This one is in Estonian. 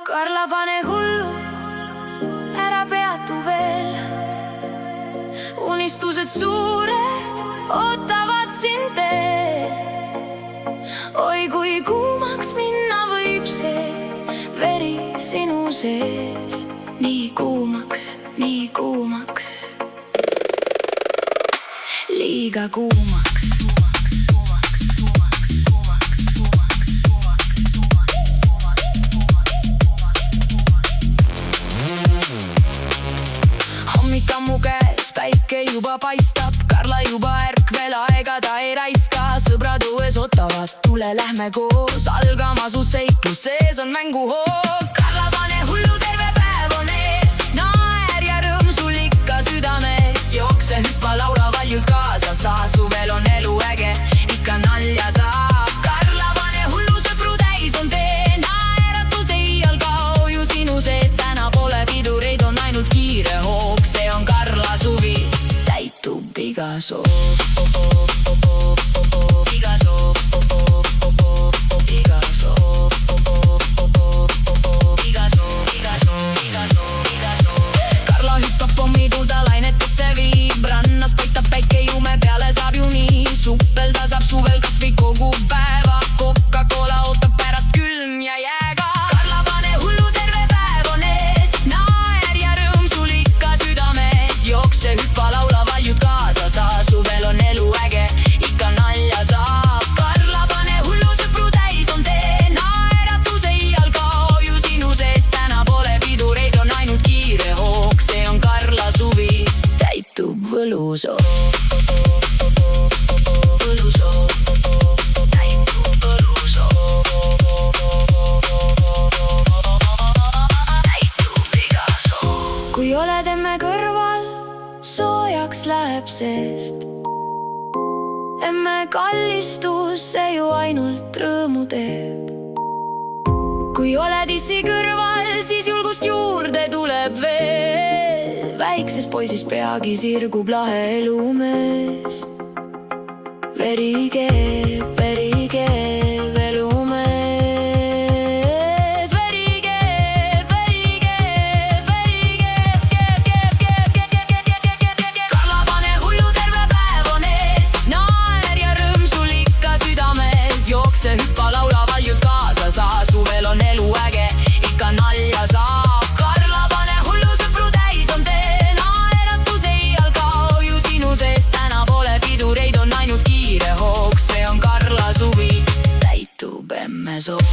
Karla, pane hullu, ära peatu veel. Unistused suured ootavad sind teel. Oi, kui kuumaks minna võib see veri sinu sees. Nii kuumaks, liiga kuumaks. Hommik ammu käes, päike juba paistab. Karla juba ärkvel, aega ta ei raiska. Sõbrad õues ootavad, tule lähme koos. Algama su seiklus, sees on mänguhoog. Karla, pane hullu, terve päev on ees. Naer ja rõõm sul ikka südames. Jookse, hüppa, laula valjult kaasa. Saa, suvel on elu äge, ikka nalja saab. Karla, pane hullu, sõpru täis on tee. Naeratus ei alga ju sinu sees. Täna pole pidureid, on ainult kiire hoog. See on Karla suvi, täitub iga soov. Iga soov, iga soov, iga soov, iga soov, iga soov, iga soov. Karla hüppab pommitulda, lainetesse viib. Rannas paitab päike, jume peale saab ju nii. Suppelda saab suvel kasvõi kogu päeva. Coca-Cola ootab pärast külm ja jääga. Karla, pane hullu, terve päev on ees. Naer ja rõõm sul ikka südames. Jookse, hüppa, laula valjud kaasa. Saa, suvel on elu äge, ikka nalja saab. Karla, pane hullu, sõpru täis on tee. Naeratus ei alga ju sinu sees. Täna pole pidureid, on ainult kiire hoog. See on Karla suvi, täitub võlusoov. Võlusoov, täitub võlusoov. Täitub iga soov. Kui oled emme kõrval, soojaks läheb seest. Emme kallistus see ju ainult rõõmu teeb. Kui oled issi kõrval, siis julgust juurde tuleb veel. Väiksest poisist peagi sirgub lahe elumees. Veri keeb, elumees. Veri keeb, Karla, pane hullu, terve päev on ees. Naer ja rõõm sul ikka südames. Jookse, hüppa, laula valjud kaasa. Saa, suvel on elu äge, ikka nalja saab. Karla, pane hullu, sõpru täis on tee. Naeratus ei alga ju sinu sees. Täna pole pidureid, on ainult kiire hoog. See on Karla suvi, täitub emme soov.